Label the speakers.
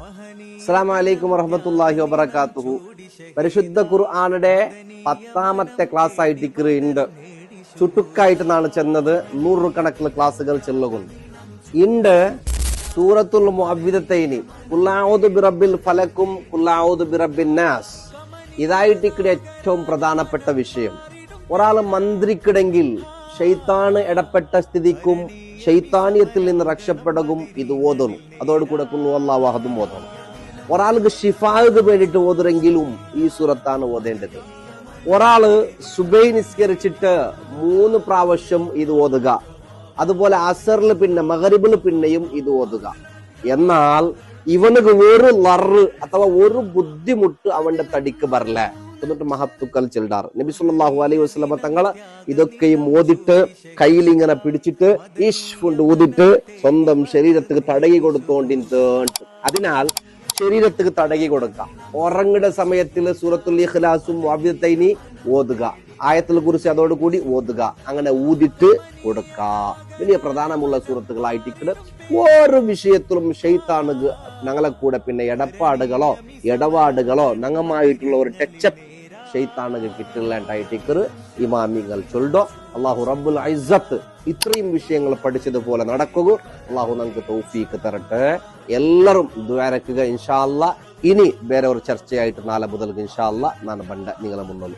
Speaker 1: അസ്സലാമു അലൈക്കും വറഹ്മത്തുള്ളാഹി വബറകാതുഹു. പരിശുദ്ധ ഖുർആനുടെ 10ാമത്തെ ക്ലാസ് ആയിട്ട് ഉണ്ട്. ചുട്ടുക്കായിട്ടാണ് ചെന്നത്. 100 കണക്കിന് ക്ലാസ്സുകൾ ചെല്ലുകൊണ്ട് ഉണ്ട്. സൂറത്തുൽ മുഅവ്വിദത്തൈനി ഖുൽ അഊദു ബിറബ്ബിൽ ഫലക്കും ഖുൽ അഊദു ബിറബ്ബിൻ നാസ്. ഇതായിട്ട് ഇവിടെ ഏറ്റവും പ്രധാനപ്പെട്ട വിഷയം. ഒരാൾ മന്ത്രിക്കിടെങ്കിൽ ശൈത്താന് ഇടപെട്ട സ്ഥിതിക്കും ശൈത്താനിയത്തിൽ നിന്ന് രക്ഷപ്പെടും. ഇത് ഓതണം. അതോടുകൂടെ ഖുൽ ഹുവല്ലാഹു അഹദും ഓതണം. ഒരാൾക്ക് ഷിഫാക്ക് വേണ്ടിയിട്ട് ഓതുമെങ്കിലും ഈ സൂറത്താണ് ഓതേണ്ടത്. ഒരാള് സുബൈ നിസ്കരിച്ചിട്ട് 3 പ്രാവശ്യം ഇത് ഓതുക. അതുപോലെ അസറിൽ പിന്നെ മഗ്രിബിൽ പിന്നെയും ഇത് ഓതുക. എന്നാൽ ഇവനക്ക് ഒരു ലറ് അഥവാ ഒരു ബുദ്ധിമുട്ട് അവന്റെ തടിക്ക് വരല എന്നിട്ട് മഹത്തുക്കൾ ചെല്ലാർ. നബി സല്ലല്ലാഹു അലൈഹി വസല്ലമ തങ്ങള് ഇതൊക്കെയും ഓതിട്ട് കയ്യിൽ ഇങ്ങനെ പിടിച്ചിട്ട് ഈശ് കൊണ്ട് ഊതിട്ട് സ്വന്തം ശരീരത്തിന് തടകി കൊടുത്തോണ്ടിട്ട്. അതിനാൽ ശരീരത്തിന് തടകി കൊടുക്കാം. ഉറങ്ങുന്ന സമയത്തിൽ സൂറത്തുൽ ഇഖ്ലാസും മുഅവ്വിദത്തൈനി ഓതുക. ആയത്തുൽ കുർസി അതോടുകൂടി ഓതുക. അങ്ങനെ ഊതിട്ട് കൊടുക്ക. വലിയ പ്രധാനമുള്ള സൂറത്തുകളായിട്ട് ഓരോ വിഷയത്തിലും ശൈത്താന് ഞങ്ങളെ കൂടെ പിന്നെ ഇടപാടുകളോ ഞങ്ങളുമായിട്ടുള്ള ഒരു ടച്ചപ്പ് ശൈത്താന് കിട്ടില്ലാണ്ടായിട്ട് ഇമാമിങ്ങൾ ചൊല്ലോ. അള്ളാഹു റബ്ബുൽ ഇസ്സത്ത് ഇത്രയും വിഷയങ്ങൾ പഠിച്ചതുപോലെ നടക്കുക. അള്ളാഹു നമുക്ക് തൗഫീക്ക് തരട്ടെ. എല്ലാവരും ദുആരക്കുക ഇൻഷാ അല്ലാഹ്. ഇനി വേറെ ഒരു ചർച്ചയായിട്ട് നാളെ മുതൽ ഇൻഷാ അല്ലാഹ് ഞാൻ നിങ്ങളെ മുന്നിൽ